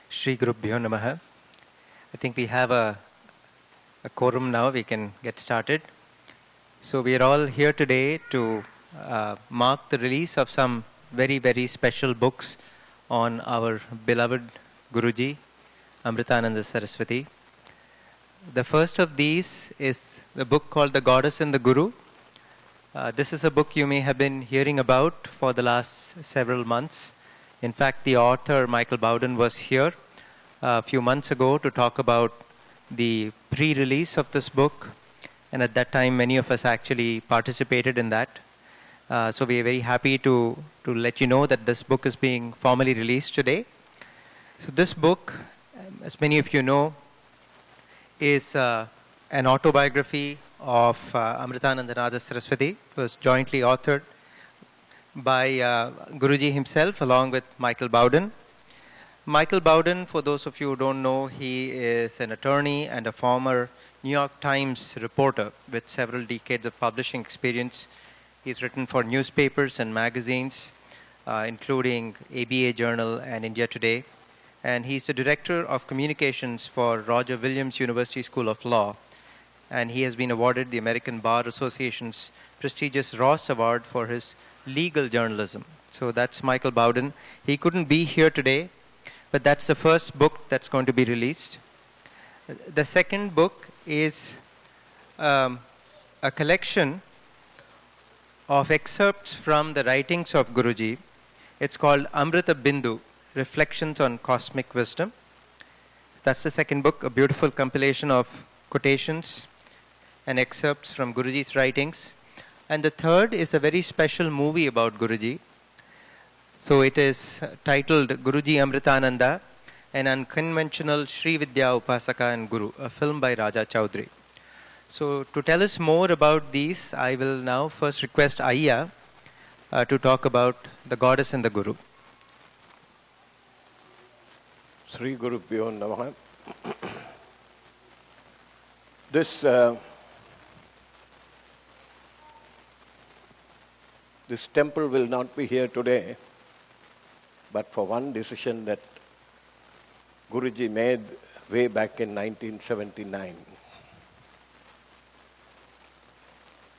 Shri Gurubhyo Namaha. I think we have a quorum now. We can get started. So we are all here today to mark the release of some very, very special books on our beloved Guruji, Amritananda Saraswati. The first of these is the book called The Goddess and the Guru. This is a book you may have been hearing about for the last several months. In fact, the author, Michael Bowden, was here a few months ago to talk about the pre-release of this book. And at that time, many of us actually participated in that. So we are very happy to let you know that this book is being formally released today. So this book, as many of you know, is an autobiography of Amritananda Saraswati. It was jointly authored by Guruji himself along with Michael Bowden. Michael Bowden, for those of you who don't know, he is an attorney and a former New York Times reporter with several decades of publishing experience. He's written for newspapers and magazines, including ABA Journal and India Today. And he's the director of communications for Roger Williams University School of Law. And he has been awarded the American Bar Association's prestigious Ross Award for his legal journalism. So that's Michael Bowden. He couldn't be here today, but that's the first book that's going to be released. The second book is a collection of excerpts from the writings of Guruji. It's called Amrita Bindu, Reflections on Cosmic Wisdom. That's the second book, a beautiful compilation of quotations and excerpts from Guruji's writings. And the third is a very special movie about Guruji. So it is titled Guruji Amritananda, an unconventional Sri Vidya Upasaka and Guru, a film by Raja Chaudhary. So to tell us more about these, I will now first request Ayya to talk about the Goddess and the Guru. Sri Gurubhyo Namaha. This temple will not be here today, but for one decision that Guruji made way back in 1979.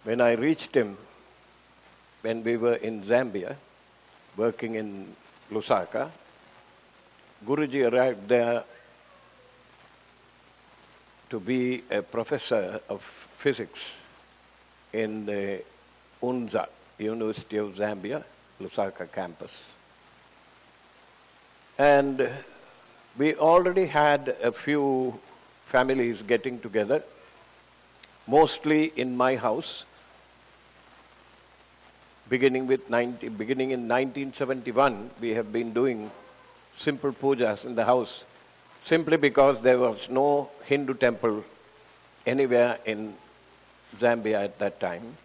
When I reached him, when we were in Zambia, working in Lusaka, Guruji arrived there to be a professor of physics in the UNZA, University of Zambia, Lusaka campus. And we already had a few families getting together, mostly in my house, beginning in 1971, we have been doing simple pujas in the house, simply because there was no Hindu temple anywhere in Zambia at that time.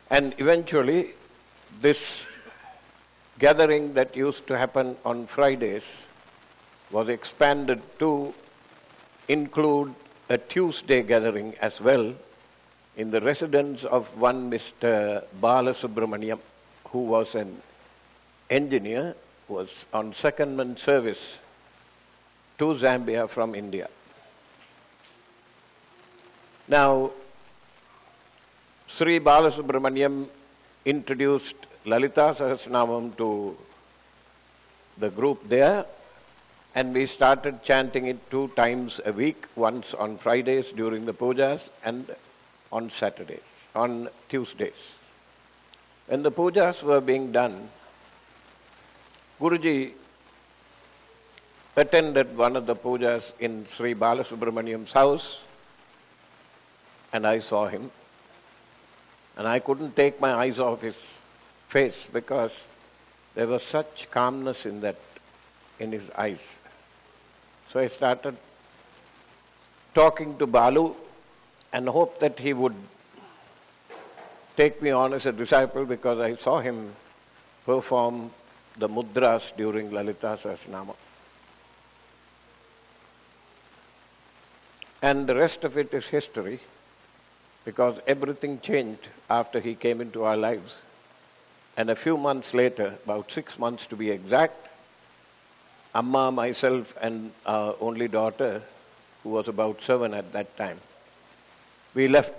And eventually, this gathering that used to happen on Fridays was expanded to include a Tuesday gathering as well in the residence of one Mr. Balasubramaniam, who was an engineer, was on secondment service to Zambia from India. Now, Sri Balasubramaniam introduced Lalita Sahasranamam to the group there, and we started chanting it 2 times a week, once on Fridays during the pujas and on Tuesdays. When the pujas were being done, Guruji attended one of the pujas in Sri Balasubramaniam's house, and I saw him. And I couldn't take my eyes off his face because there was such calmness in his eyes. So I started talking to Balu and hoped that he would take me on as a disciple, because I saw him perform the mudras during Lalita Sahasranama. And the rest of it is history, because everything changed after he came into our lives. And a few months later, about 6 months to be exact, Amma, myself, and our only daughter, who was about 7 at that time, we left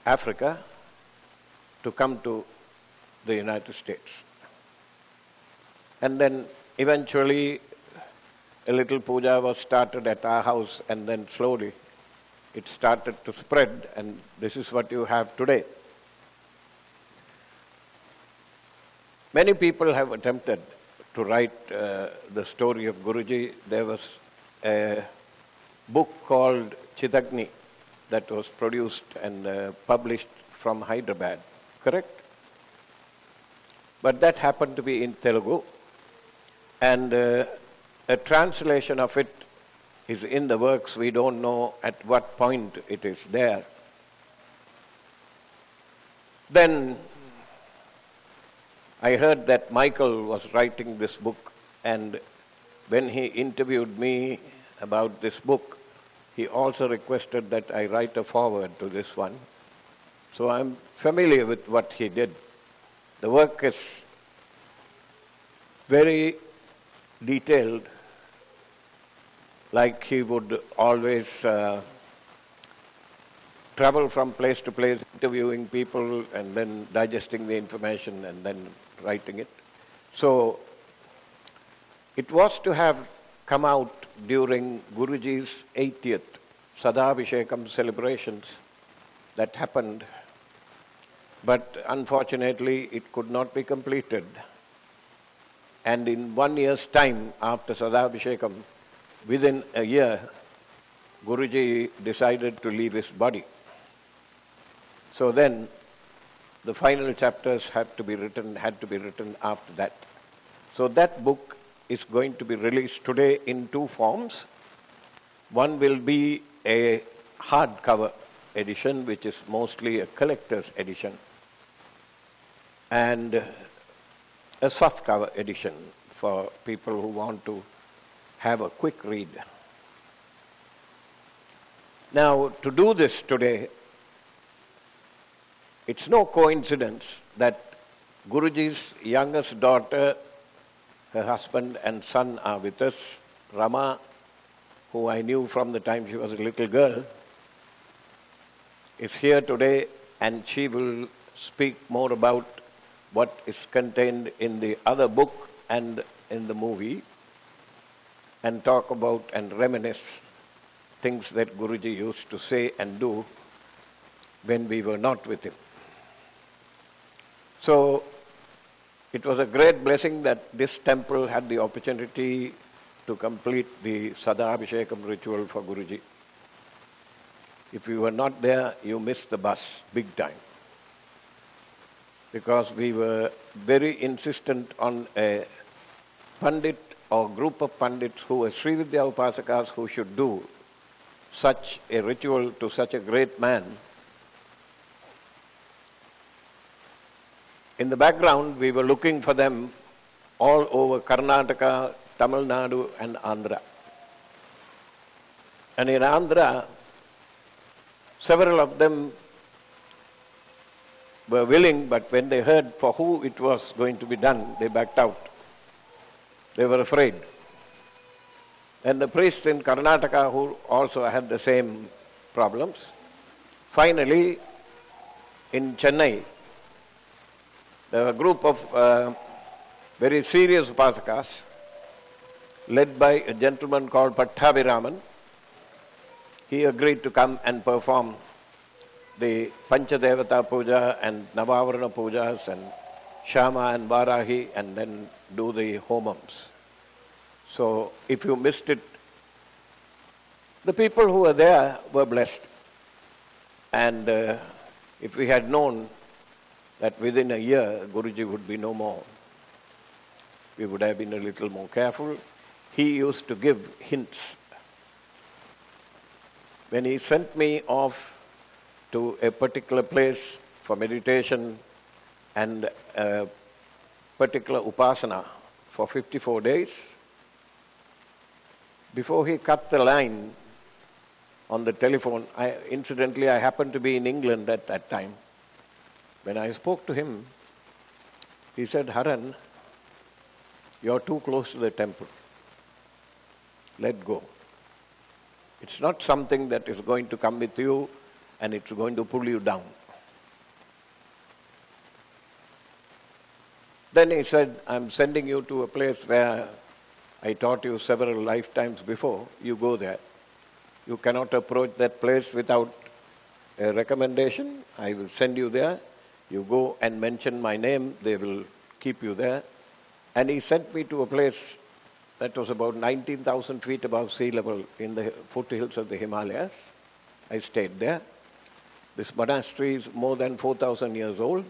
Africa to come to the United States. And then eventually a little puja was started at our house, and then slowly it started to spread, and this is what you have today. Many people have attempted to write the story of Guruji. There was a book called Chidagni that was produced and published from Hyderabad, correct? But that happened to be in Telugu, and a translation of it is in the works. We don't know at what point it is there. Then I heard that Michael was writing this book, and when he interviewed me about this book, he also requested that I write a foreword to this one. So I'm familiar with what he did. The work is very detailed, like he would always travel from place to place, interviewing people and then digesting the information and then writing it. So it was to have come out during Guruji's 80th Sadabhishekam celebrations that happened, but unfortunately it could not be completed. And in 1 year's time after Sadabhishekam, within a year, Guruji decided to leave his body. So then the final chapters had to be written after that. So that book is going to be released today in two forms. One will be a hardcover edition, which is mostly a collector's edition, and a softcover edition for people who want to have a quick read. Now, to do this today, it's no coincidence that Guruji's youngest daughter, her husband and son are with us. Rama, who I knew from the time she was a little girl, is here today, and she will speak more about what is contained in the other book and in the movie, and talk about and reminisce things that Guruji used to say and do when we were not with him. So it was a great blessing that this temple had the opportunity to complete the Sadabhishekam ritual for Guruji. If you were not there, you missed the bus big time, because we were very insistent on a Pandit or group of Pandits who were Srividya Upasakas who should do such a ritual to such a great man. In the background, we were looking for them all over Karnataka, Tamil Nadu and Andhra. And in Andhra, several of them were willing, but when they heard for who it was going to be done, they backed out. They were afraid. And the priests in Karnataka who also had the same problems. Finally, in Chennai, there were a group of very serious upasakas led by a gentleman called Pattabhiraman. He agreed to come and perform the Panchadevata Puja and Navavarana Pujas and Shama and Varahi, and then do the homams. So if you missed it, the people who were there were blessed. And if we had known that within a year Guruji would be no more, we would have been a little more careful. He used to give hints. When he sent me off to a particular place for meditation and a particular upasana for 54 days, before he cut the line on the telephone, incidentally I happened to be in England at that time. When I spoke to him, he said, "Haran, You're too close to the temple. Let go. It's not something that is going to come with you and it's going to pull you down. Then he said, I'm sending you to a place where I taught you several lifetimes before. You go there. You cannot approach that place without a recommendation. I will send you there. You go and mention my name. They will keep you there. And he sent me to a place that was about 19,000 feet above sea level in the foothills of the Himalayas. I stayed there. This monastery is more than 4,000 years old.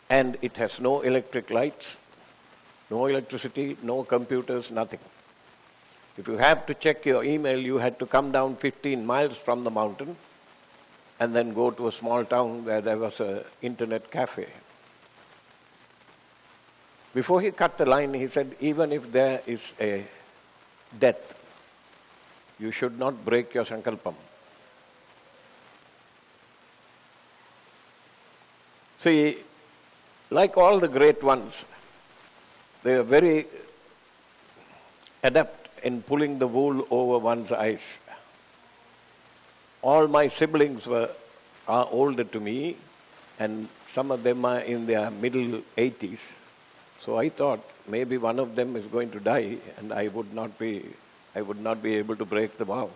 And it has no electric lights, no electricity, no computers, nothing. If you have to check your email, you had to come down 15 miles from the mountain and then go to a small town where there was an internet cafe. Before he cut the line, he said, even if there is a death, you should not break your sankalpam. See, like all the great ones, they are very adept in pulling the wool over one's eyes. All my siblings are older to me, and some of them are in their middle 80s. So I thought maybe one of them is going to die, and I would not be able to break the vow.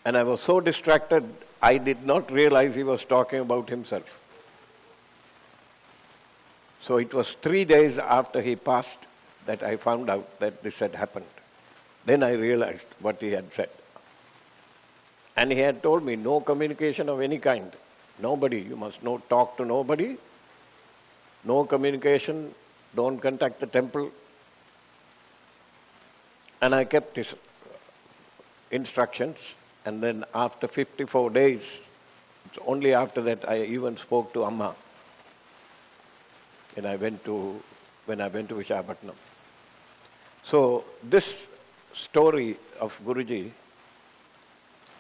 And I was so distracted, I did not realize he was talking about himself. So it was 3 days after he passed that I found out that this had happened. Then I realized what he had said. And he had told me, no communication of any kind. Nobody, you must not talk to nobody. No communication, don't contact the temple. And I kept his instructions. And then after 54 days, it's only after that I even spoke to Amma. And when I went to Visakhapatnam. So this story of Guruji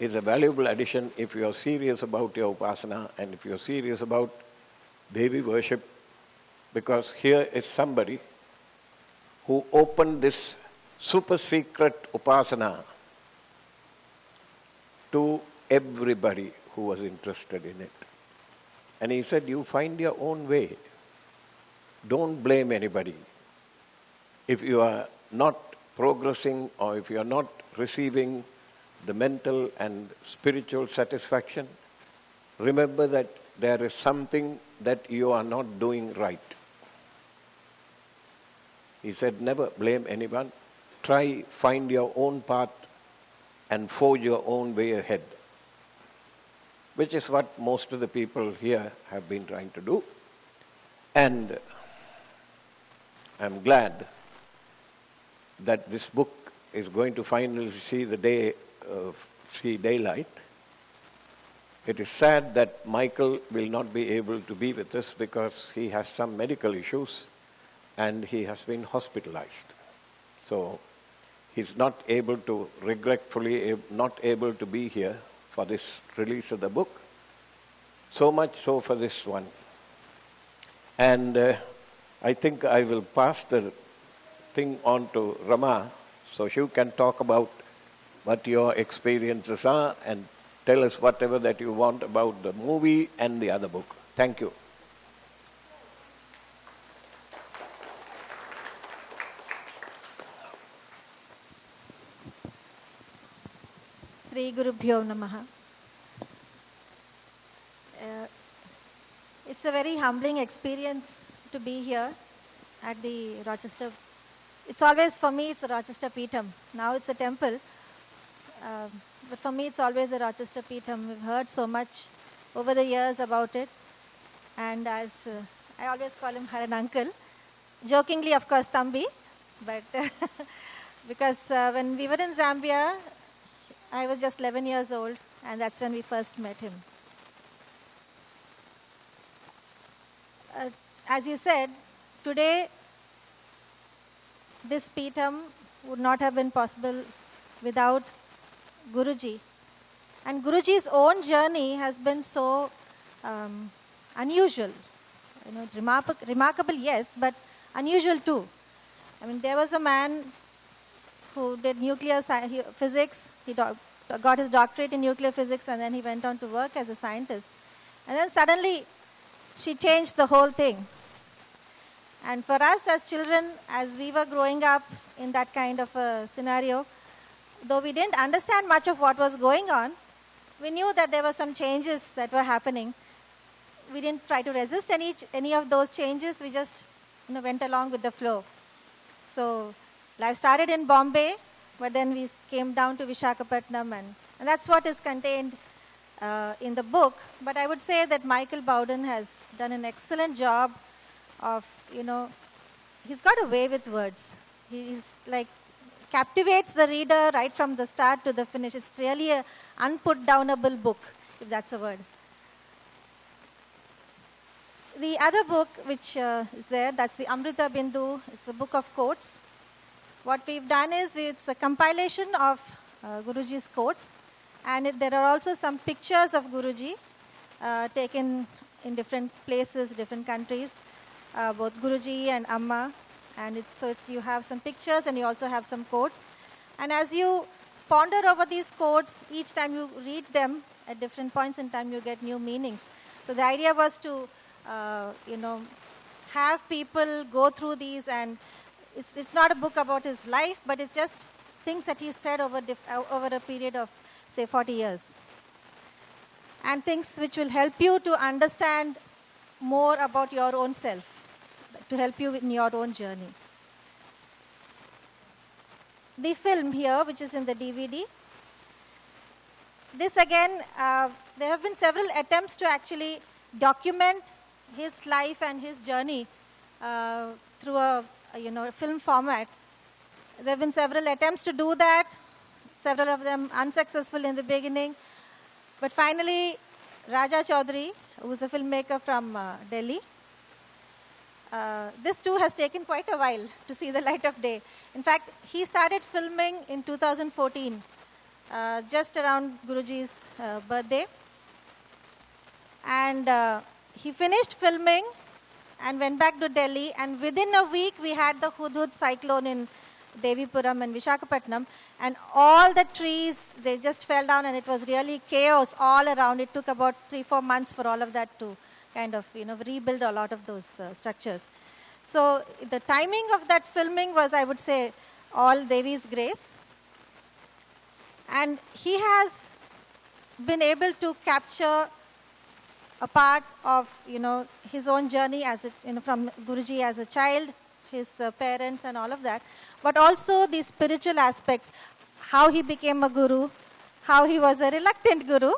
is a valuable addition if you are serious about your upasana and if you are serious about Devi worship, because here is somebody who opened this super secret upasana to everybody who was interested in it. And he said, you find your own way. Don't blame anybody. If you are not progressing or if you are not receiving the mental and spiritual satisfaction, remember that there is something that you are not doing right. He said, never blame anyone. Try, find your own path and forge your own way ahead, which is what most of the people here have been trying to do. And I'm glad that this book is going to finally see daylight. It is sad that Michael will not be able to be with us because he has some medical issues and he has been hospitalized. So he's not able to, regretfully not able to be here for this release of the book. So much so for this one. And I think I will pass the thing on to Rama so she can talk about what your experiences are and tell us whatever that you want about the movie and the other book. Thank you. Sri Gurubhyo Namaha. It's a very humbling experience to be here at the Rochester. It's always, for me, it's the Rochester Peetham. Now it's a temple. But for me, it's always the Rochester Peetham. We've heard so much over the years about it. And as I always call him Haran Uncle. Jokingly, of course, Thambi. But because when we were in Zambia, I was just 11 years old. And that's when we first met him. As you said, today, this Peetham would not have been possible without Guruji. And Guruji's own journey has been so unusual. Remarkable, yes, but unusual too. I mean, there was a man who did physics. He got his doctorate in nuclear physics, and then he went on to work as a scientist. And then suddenly, she changed the whole thing. And for us as children, as we were growing up in that kind of a scenario, though we didn't understand much of what was going on, we knew that there were some changes that were happening. We didn't try to resist any of those changes. We just went along with the flow. So life started in Bombay, but then we came down to Visakhapatnam, and that's what is contained in the book. But I would say that Michael Bowden has done an excellent job of, he's got a way with words. He's like, captivates the reader right from the start to the finish. It's really an unput-downable book, if that's a word. The other book which is there, that's the Amrita Bindu. It's a book of quotes. What we've done is it's a compilation of Guruji's quotes, and there are also some pictures of Guruji taken in different places, different countries, both Guruji and Amma. And you have some pictures and you also have some quotes. And as you ponder over these quotes, each time you read them at different points in time, you get new meanings. So the idea was to, have people go through these, and it's not a book about his life, but it's just things that he said over a period of, say, 40 years. And things which will help you to understand more about your own self, to help you in your own journey. The film here, which is in the DVD, this again, there have been several attempts to actually document his life and his journey through a film format. There have been several attempts to do that, several of them unsuccessful in the beginning. But finally, Raja Chaudhary, who is a filmmaker from Delhi, this too has taken quite a while to see the light of day. In fact, he started filming in 2014, just around Guruji's birthday. And he finished filming and went back to Delhi. And within a week, we had the Hudhud cyclone in Devipuram and Visakhapatnam. And all the trees, they just fell down, and it was really chaos all around. It took about 3-4 months for all of that to kind of, rebuild a lot of those structures. So the timing of that filming was, I would say, all Devi's grace. And he has been able to capture a part of, his own journey as from Guruji as a child, his parents and all of that, but also the spiritual aspects, how he became a guru, how he was a reluctant guru.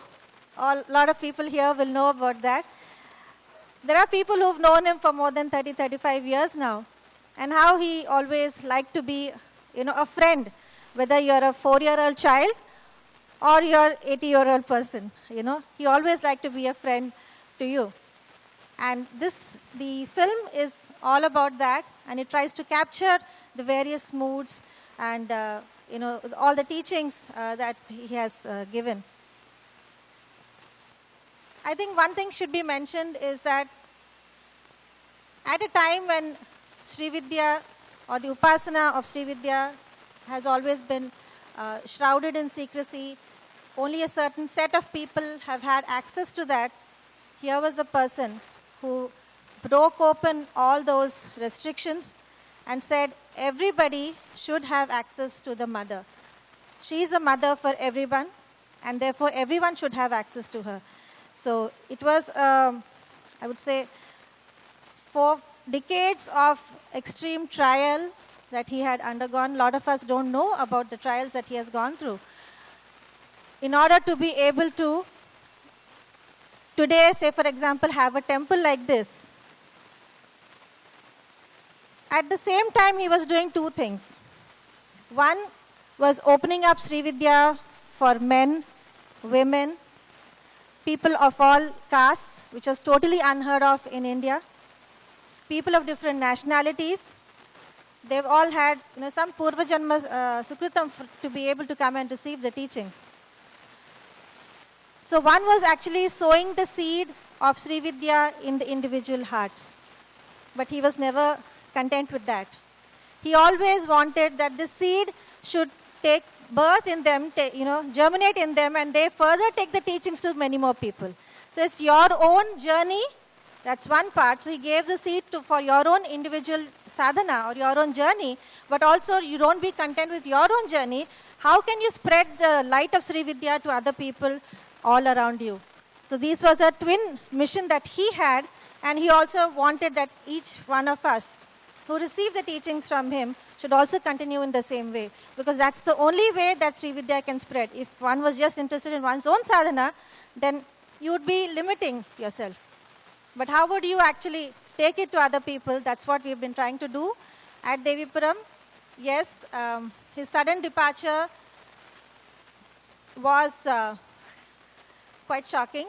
A lot of people here will know about that. There are people who've known him for more than 30-35 years now, and how he always liked to be, a friend, whether you're a 4-year-old child or you're 80-year-old person. He always liked to be a friend to you. And the film is all about that, and it tries to capture the various moods and all the teachings that he has given. I think one thing should be mentioned is that at a time when Sri Vidya or the Upasana of Sri Vidya has always been shrouded in secrecy, only a certain set of people have had access to that. Here was a person who broke open all those restrictions and said everybody should have access to the mother. She is a mother for everyone, and therefore everyone should have access to her. So it was, I would say, 4 decades of extreme trial that he had undergone. A lot of us don't know about the trials that he has gone through. In order to be able to, today, say for example, have a temple like this. At the same time, he was doing 2 things. One was opening up Sri Vidya for men, women, people of all castes, which was totally unheard of in India, people of different nationalities. They've all had some Purva Janma Sukritam to be able to come and receive the teachings. So one was actually sowing the seed of Sri Vidya in the individual hearts. But he was never content with that. He always wanted that the seed should take birth in them, germinate in them, and they further take the teachings to many more people. So it's your own journey. That's one part. So he gave the seed for your own individual sadhana or your own journey, but also you don't be content with your own journey. How can you spread the light of Sri Vidya to other people all around you? So this was a twin mission that he had, and he also wanted that each one of us who receive the teachings from him should also continue in the same way, because that's the only way that Sri Vidya can spread. If one was just interested in one's own sadhana, then you would be limiting yourself. But how would you actually take it to other people? That's what we've been trying to do at Devipuram. Yes, his sudden departure was quite shocking.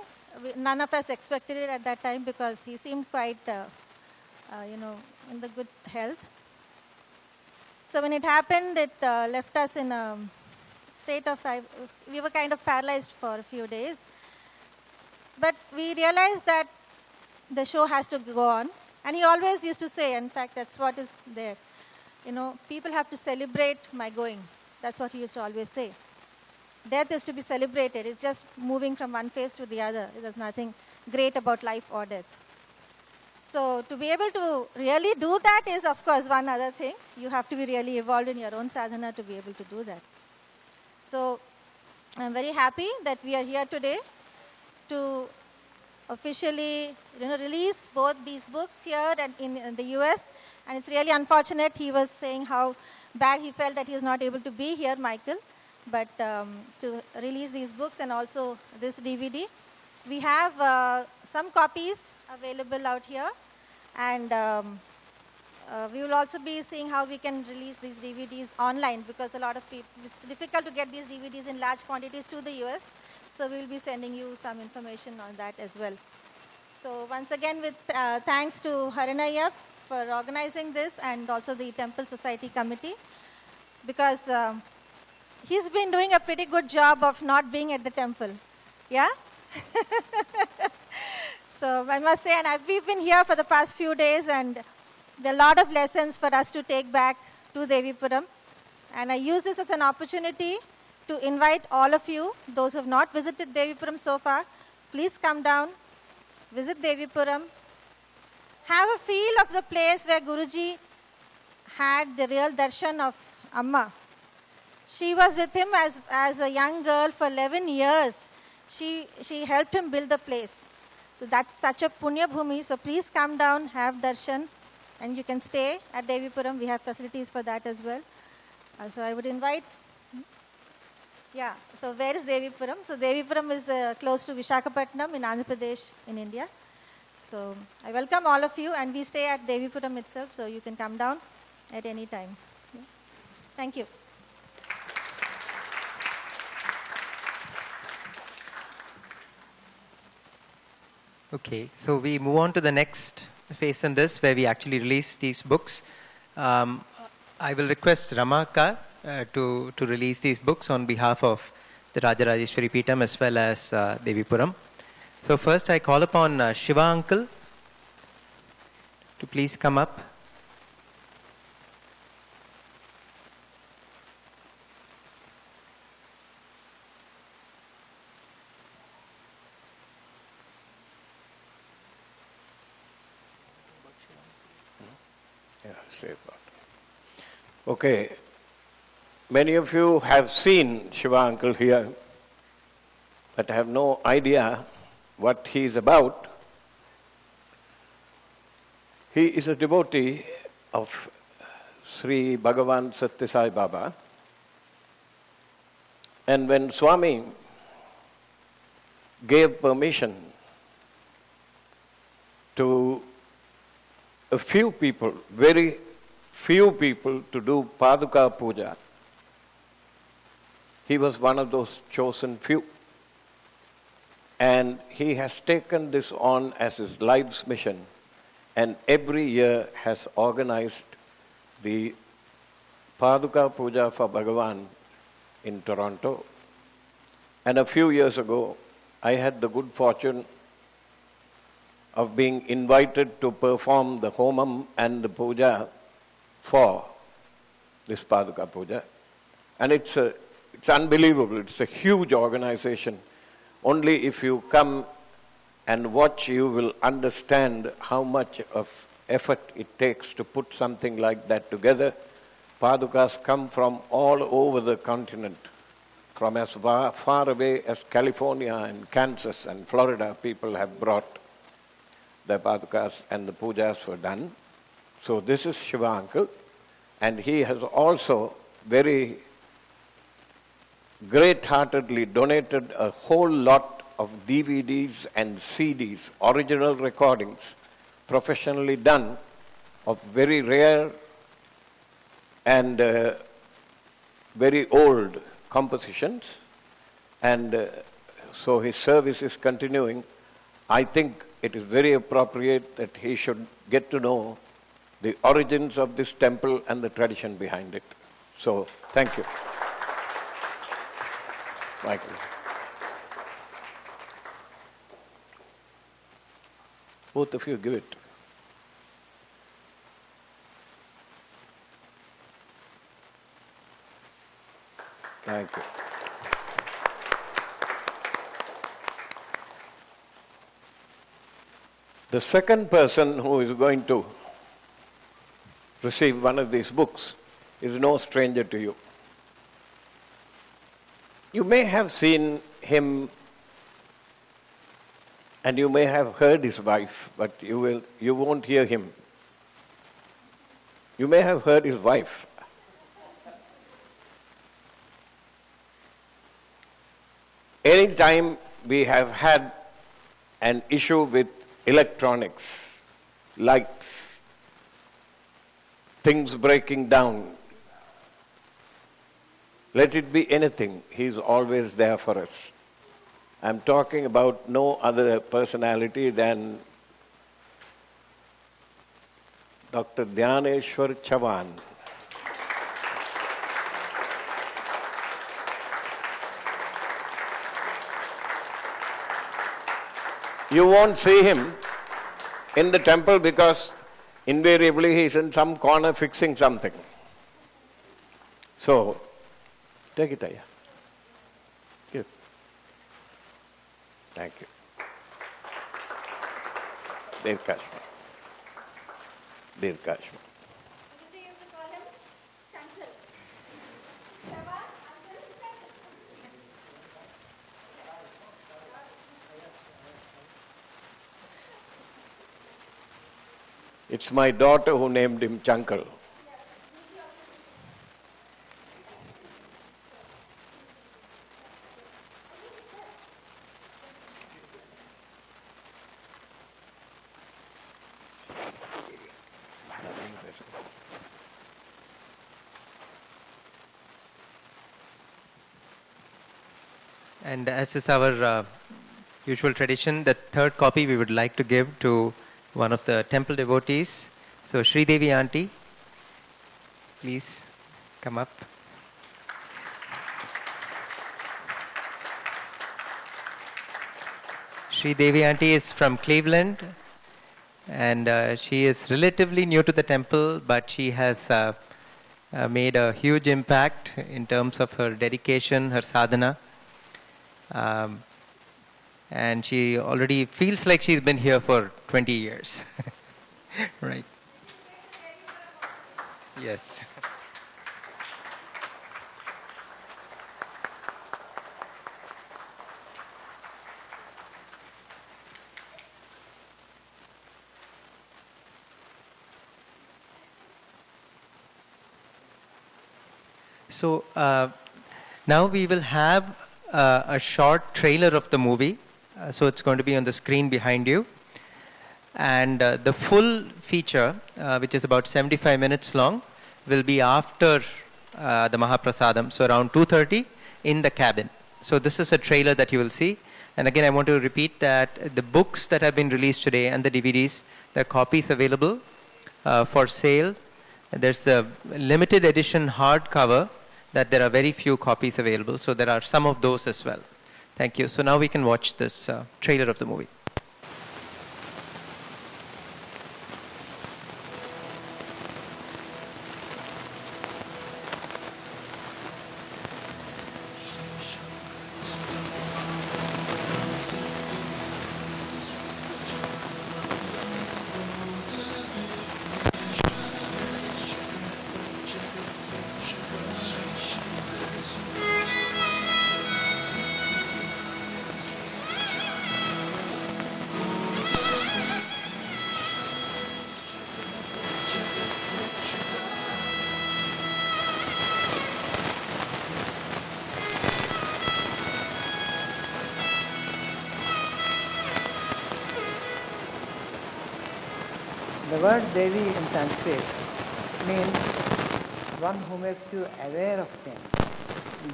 None of us expected it at that time because he seemed quite, in the good health. So when it happened, it left us in a state of, we were kind of paralyzed for a few days. But we realized that the show has to go on. And he always used to say, in fact, that's what is there. People have to celebrate my going. That's what he used to always say. Death is to be celebrated. It's just moving from one phase to the other. There's nothing great about life or death. So to be able to really do that is, of course, one other thing. You have to be really evolved in your own sadhana to be able to do that. So I'm very happy that we are here today to officially release both these books here and in the US. And it's really unfortunate. He was saying how bad he felt that he was not able to be here, Michael. But to release these books and also this DVD. We have some copies available out here. And we will also be seeing how we can release these DVDs online, because a lot of people, it's difficult to get these DVDs in large quantities to the US. So we'll be sending you some information on that as well. So once again, with thanks to Harinaya for organizing this, and also the Temple Society Committee, because he's been doing a pretty good job of not being at the temple. Yeah? So I must say, and we've been here for the past few days, and there are a lot of lessons for us to take back to Devipuram. And I use this as an opportunity to invite all of you, those who have not visited Devipuram so far, please come down, visit Devipuram, have a feel of the place where Guruji had the real darshan of Amma. She was with him as a young girl for 11 years. She helped him build the place. So that's such a punya bhumi. So please come down, have darshan, and you can stay at Devipuram. We have facilities for that as well. So I would invite. Yeah, so where is Devipuram? So Devipuram is close to Visakhapatnam in Andhra Pradesh in India. So I welcome all of you, and we stay at Devipuram itself, so you can come down at any time. Yeah. Thank you. Okay, so we move on to the next phase in this, where we actually release these books. I will request Ramaka to release these books on behalf of the Rajarajeshwari Peetham as well as Devipuram. So first I call upon Shiva uncle to please come up. Yeah, safe. Okay. Many of you have seen Shiva uncle here, but have no idea what he is about. He is a devotee of Sri Bhagavan Satya Sai Baba. And when Swami gave permission to a few people, very few people, to do Paduka Puja, he was one of those chosen few. And he has taken this on as his life's mission, and every year has organized the Paduka Puja for Bhagavan in Toronto. And a few years ago, I had the good fortune of being invited to perform the homam and the puja for this Paduka Puja. And it's unbelievable. It's a huge organization. Only if you come and watch, you will understand how much of effort it takes to put something like that together. Padukas come from all over the continent, from as far away as California and Kansas and Florida. People have brought the Padukas and the pujas were done. So this is Shiva uncle, and he has also very great-heartedly donated a whole lot of DVDs and CDs, original recordings, professionally done, of very rare and very old compositions. And so his service is continuing. I think it is very appropriate that he should get to know the origins of this temple and the tradition behind it. So, thank you. Michael. Both of you give it. Thank you. The second person who is going to receive one of these books is no stranger to you. You may have seen him and you may have heard his wife, but you won't hear him. You may have heard his wife. Anytime we have had an issue with electronics, lights, things breaking down, let it be anything, he's always there for us. I'm talking about no other personality than Dr. Dhyaneshwar Chavan. You won't see him in the temple because invariably he's in some corner fixing something. So, take it, Aya. Give. Thank you. Dirkashma. Dirkashma. It's my daughter who named him Chankal. And as is our usual tradition, the third copy we would like to give to one of the temple devotees. So Sri Devi Auntie, please come up. Sri Devi Auntie is from Cleveland, and she is relatively new to the temple, but she has made a huge impact in terms of her dedication, her sadhana. And she already feels like she's been here for 20 years. Right. Yes. So now we will have a short trailer of the movie. So it's going to be on the screen behind you. And the full feature, which is about 75 minutes long, will be after the Mahaprasadam, so around 2:30 in the cabin. So this is a trailer that you will see. And again, I want to repeat that the books that have been released today and the DVDs, the copies available for sale. There's a limited edition hardcover that there are very few copies available. So there are some of those as well. Thank you. So now we can watch this trailer of the movie. word Devi in Sanskrit means one who makes you aware of things.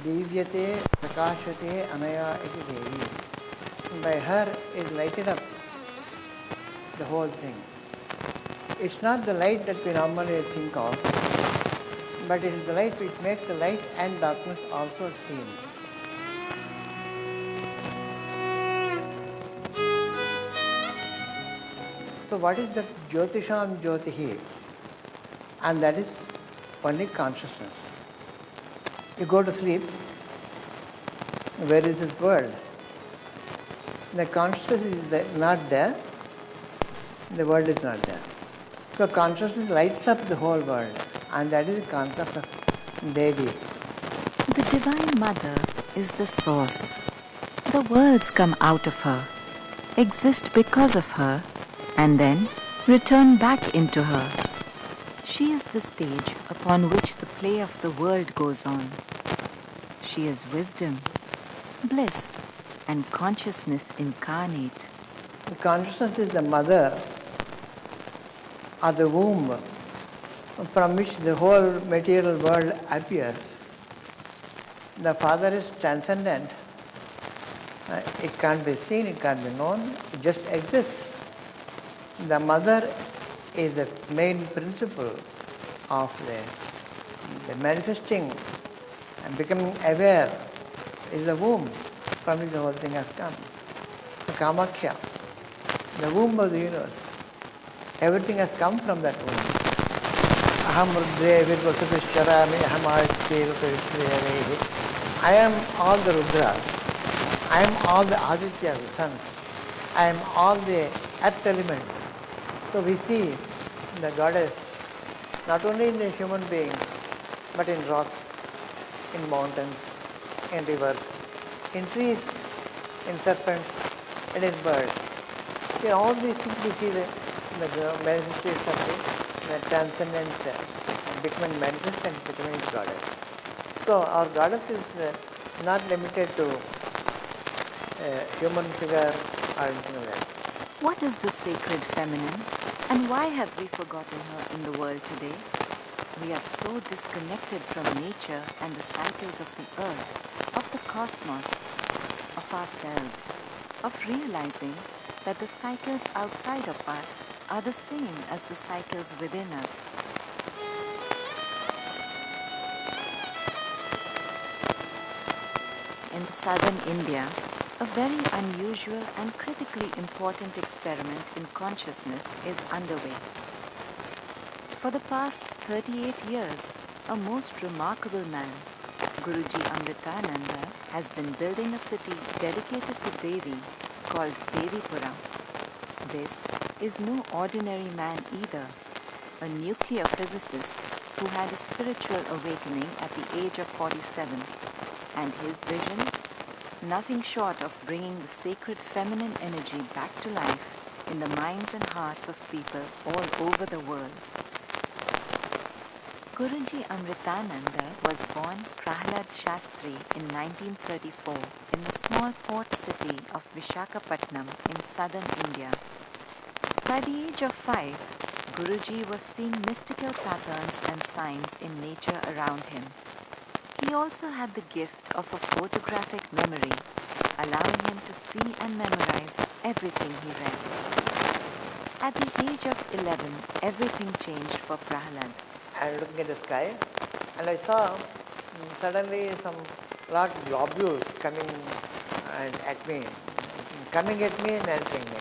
Divyate prakashate anaya iti Devi. By her is lighted up the whole thing. It's not the light that we normally think of, but it is the light which makes the light and darkness also seen. So what is that Jyotisham Jyotihi? And that is only consciousness. You go to sleep, where is this world? The consciousness is not there, the world is not there. So consciousness lights up the whole world, and that is the concept of Devi. The Divine Mother is the source. The worlds come out of her, exist because of her, and then return back into her. She is the stage upon which the play of the world goes on. She is wisdom, bliss, and consciousness incarnate. The consciousness is the mother or the womb from which the whole material world appears. The Father is transcendent. It can't be seen, it can't be known, it just exists. The mother is the main principle of the manifesting and becoming aware is the womb from which the whole thing has come. The Kamakhya, the womb of the universe. Everything has come from that womb. Aham Rudre Virvasupishcharami Aham Aditya Vikriyave. I am all the Rudras. I am all the Adityas, the suns. I am all the earth elements. So we see the goddess not only in the human beings, but in rocks, in mountains, in rivers, in trees, in serpents, and in birds. In all these things we see the manifestation of the transcendent becoming manifest and becoming goddess. So our goddess is not limited to human figure or anything like that. What is the sacred feminine, and why have we forgotten her in the world today? We are so disconnected from nature and the cycles of the earth, of the cosmos, of ourselves, of realizing that the cycles outside of us are the same as the cycles within us. In southern India, a very unusual and critically important experiment in consciousness is underway. For the past 38 years, a most remarkable man, Guruji Amritananda, has been building a city dedicated to Devi called Devipuram. This is no ordinary man either, a nuclear physicist who had a spiritual awakening at the age of 47, and his vision, nothing short of bringing the sacred feminine energy back to life in the minds and hearts of people all over the world. Guruji Amritananda was born Prahlad Shastri in 1934 in the small port city of Vishakhapatnam in southern India. By the age of 5, Guruji was seeing mystical patterns and signs in nature around him. He also had the gift of a photographic memory, allowing him to see and memorize everything he read. At the age of 11, everything changed for Prahlad. I was looking at the sky, and I saw suddenly some large globules coming at me and entering me.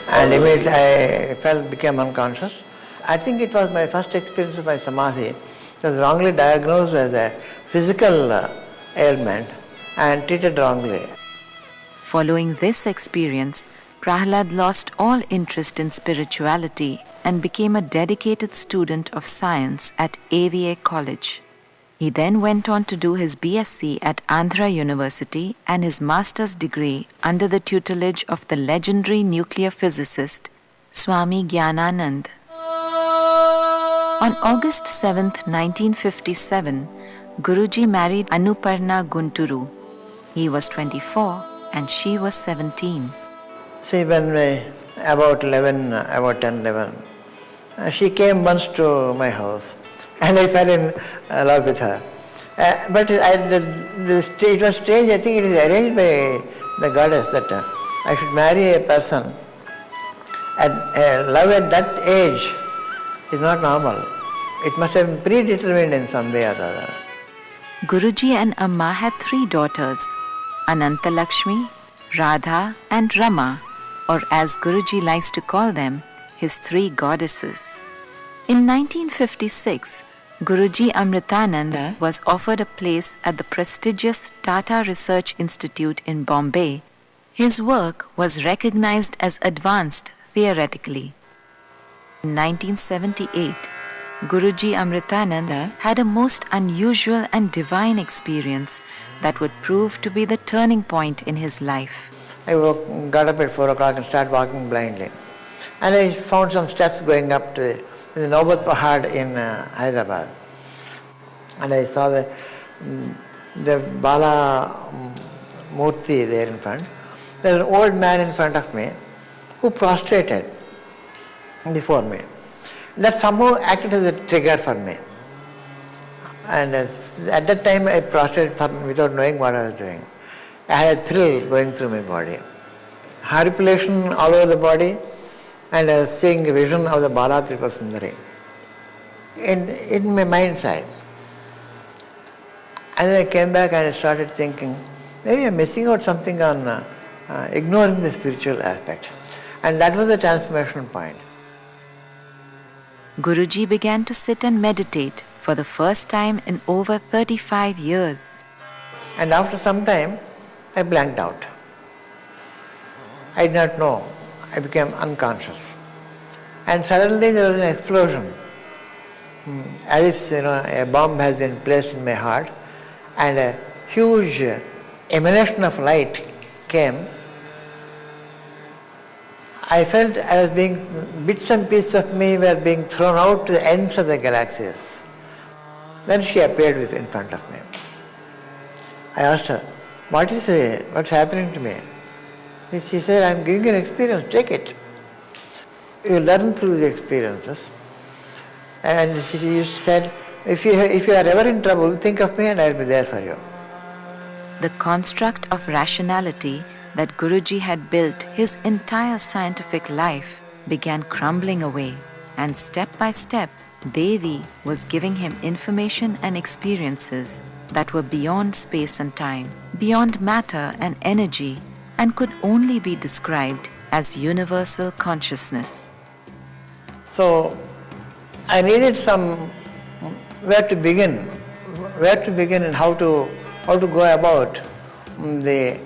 And immediately I became unconscious. I think it was my first experience of my samadhi. It was wrongly diagnosed as a physical ailment and treated wrongly. Following this experience, Prahlad lost all interest in spirituality and became a dedicated student of science at AVA College. He then went on to do his BSc at Andhra University and his master's degree under the tutelage of the legendary nuclear physicist Swami Gyananand. On August 7, 1957, Guruji married Anuparna Gunturu. He was 24 and she was 17. See, when about 11, about 10, 11. She came once to my house and I fell in love with her. But it was strange, I think it is arranged by the goddess that I should marry a person. And love at that age is not normal. It must have been predetermined in some way or the other. Guruji and Amma had 3 daughters, Anantalakshmi, Radha and Rama, or as Guruji likes to call them, his 3 goddesses. In 1956, Guruji Amritanand was offered a place at the prestigious Tata Research Institute in Bombay. His work was recognized as advanced theoretically. In 1978, Guruji Amritanand had a most unusual and divine experience that would prove to be the turning point in his life. I got up at 4 o'clock and started walking blindly. And I found some steps going up to the Naubat Pahad in Hyderabad. And I saw the Bala Murti there in front. There was an old man in front of me who prostrated before me. That somehow acted as a trigger for me. And at that time I prostrated without knowing what I was doing. I had a thrill going through my body. Haripulation all over the body, and I was seeing a vision of the Bala Tripura Sundari in my mind's eye. And then I came back and I started thinking, maybe I'm missing out something on ignoring the spiritual aspect. And that was the transformation point. Guruji began to sit and meditate for the first time in over 35 years. And after some time, I blanked out. I did not know. I became unconscious. And suddenly there was an explosion. As if a bomb has been placed in my heart, and a huge emanation of light came. I felt I was bits and pieces of me were being thrown out to the ends of the galaxies. Then she appeared in front of me. I asked her, what's happening to me? She said, I'm giving you an experience, take it. You learn through the experiences. And she said, if you are ever in trouble, think of me and I'll be there for you. The construct of rationality that Guruji had built his entire scientific life began crumbling away, and step by step, Devi was giving him information and experiences that were beyond space and time, beyond matter and energy, and could only be described as universal consciousness. So, I needed where to begin and how to go about the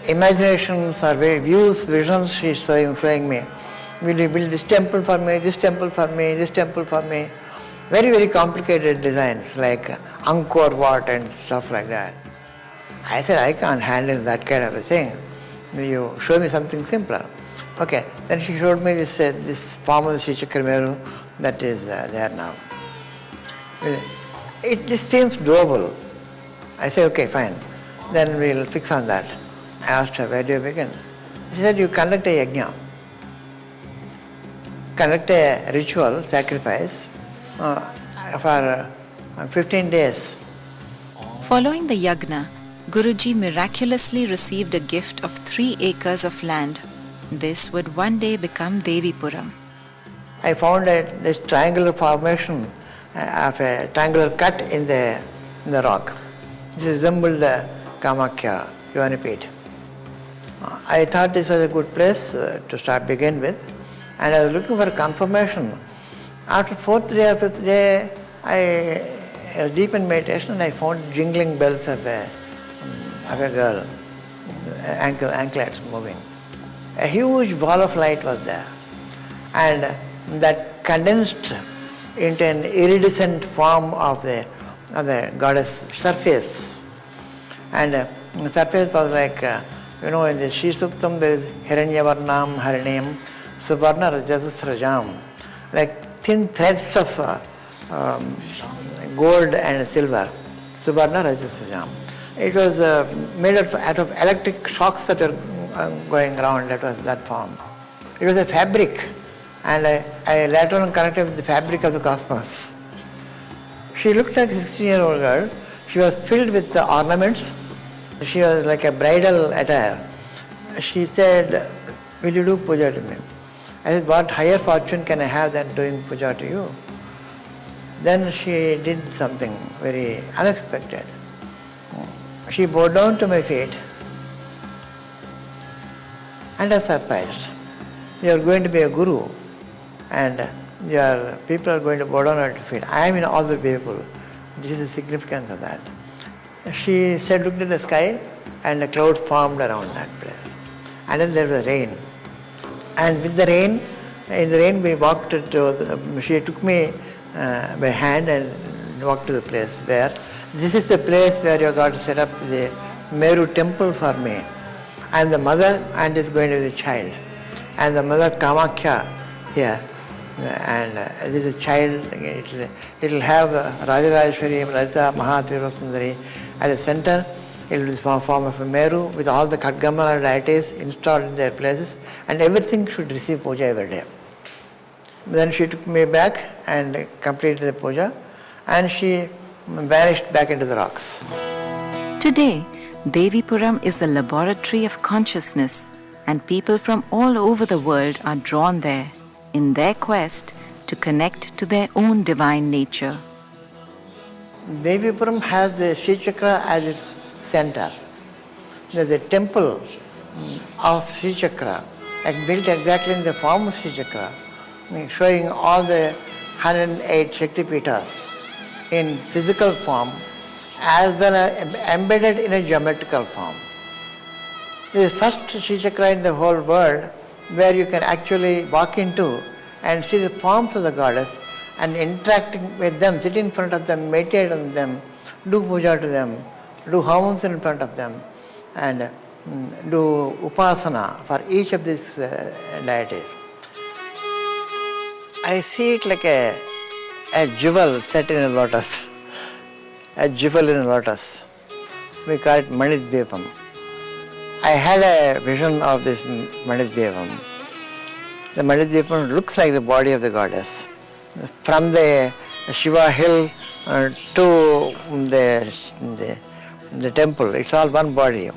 imaginations or views, visions she's showing me. Will you build this temple for me, this temple for me, this temple for me? Very, very complicated designs like Angkor Wat and stuff like that. I said, I can't handle that kind of a thing. You show me something simpler. Okay, then she showed me this form of the Sri Chakrameru that is there now. It just seems doable. I said, okay, fine. Then we'll fix on that. I asked her, where do you begin? She said, you conduct a yajna. Conduct a ritual, sacrifice, for 15 days. Following the yagna, Guruji miraculously received a gift of 3 acres of land. This would one day become Devipuram. I found this triangular formation of a triangular cut in the rock. This resembled the Kamakhya Yonipeeth. I thought this was a good place to begin with, and I was looking for confirmation. After 4th day or 5th day, I was deep in meditation and I found jingling bells of a girl, anklets moving. A huge ball of light was there, and that condensed into an iridescent form of the goddess surface. And the surface was like, in the Shri Suktam there is Hiranyavarnam Harinam Suvarna Rajasrajam, like thin threads of gold and silver, Suvarna Rajasrajam. It was made out of electric shocks that were going around, that was that form. It was a fabric, and I later on connected with the fabric of the cosmos. She looked like a 16-year-old girl. She was filled with the ornaments. She was like a bridal attire. She said, "Will you do puja to me?" I said, "What higher fortune can I have than doing puja to you?" Then she did something very unexpected. She bowed down to my feet, and I was surprised. You are going to be a guru, and your people are going to bow down at your feet. I am in all the people. This is the significance of that. She said, looked at the sky, and the clouds formed around that place. And then there was rain. And with the rain, in the rain we walked she took me by hand and walked to the place where, this is the place where you are going to set up the Meru temple for me. I am the mother and is going to be the child. And the mother Kamakhya here. And this is a child, it will have Rajarajeshwari, Lalita, Mahatrivura Sundari at the center. It will be in form of a Meru with all the Khatgamala deities installed in their places, and everything should receive puja every day. Then she took me back and completed the puja, and she vanished back into the rocks. Today, Devipuram is the laboratory of consciousness, and people from all over the world are drawn there in their quest to connect to their own divine nature. Devipuram has the Sri Chakra as its center. There is a temple of Sri Chakra, built exactly in the form of Sri Chakra, showing all the 108 Shaktipitas in physical form as well as embedded in a geometrical form. This is the first Sri Chakra in the whole world where you can actually walk into and see the forms of the goddess and interacting with them, sit in front of them, meditate on them, do puja to them, do homams in front of them, and do upasana for each of these deities. I see it like a jewel set in a lotus, a jewel in a lotus. We call it Manidvipam. I had a vision of this Manidvipam. The Manidvipam looks like the body of the goddess. From the Shiva hill to the temple, it's all one body.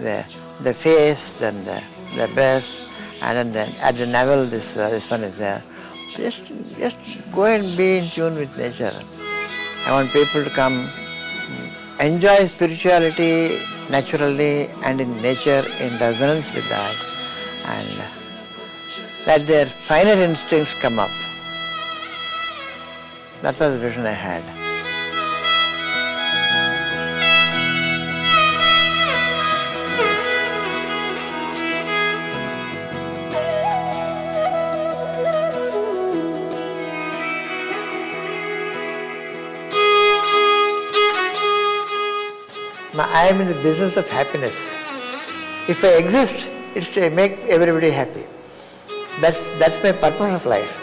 The face, then the breast, and then at the navel this one is there. Just go and be in tune with nature. I want people to come, enjoy spirituality naturally and in nature, in resonance with that, and let their finer instincts come up. That was the vision I had. I am in the business of happiness. If I exist, it's to make everybody happy. That's my purpose of life.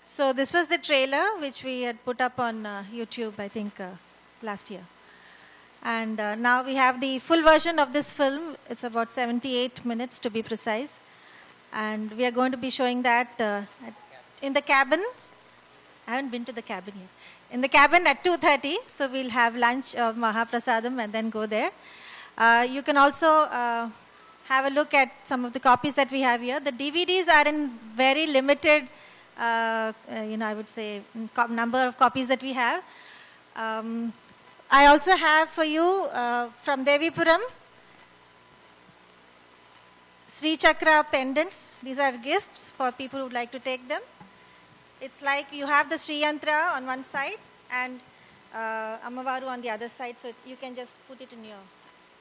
So this was the trailer which we had put up on YouTube, I think, last year. And now we have the full version of this film. It's about 78 minutes to be precise. And we are going to be showing that in the cabin. I haven't been to the cabin yet. In the cabin at 2:30. So we'll have lunch of Mahaprasadam and then go there. You can also have a look at some of the copies that we have here. The DVDs are in very limited, I would say, number of copies that we have. I also have for you from Devipuram, Sri Chakra pendants. These are gifts for people who would like to take them. It's like you have the Sri Yantra on one side and Amavaru on the other side, so you can just put it in your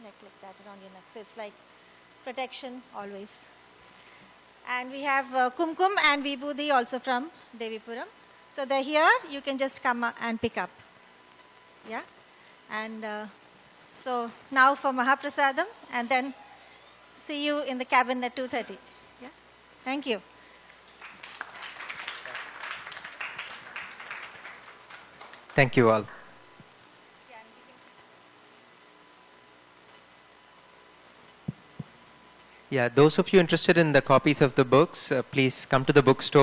neck like that, around your neck. So it's like protection always. And we have Kumkum and Vibhuti also from Devipuram. So they're here, you can just come and pick up. Yeah? And so now for Mahaprasadam, and then see you in the cabin at 2:30. Yeah? Thank you. Thank you all. Yeah, those of you interested in the copies of the books, please come to the bookstore.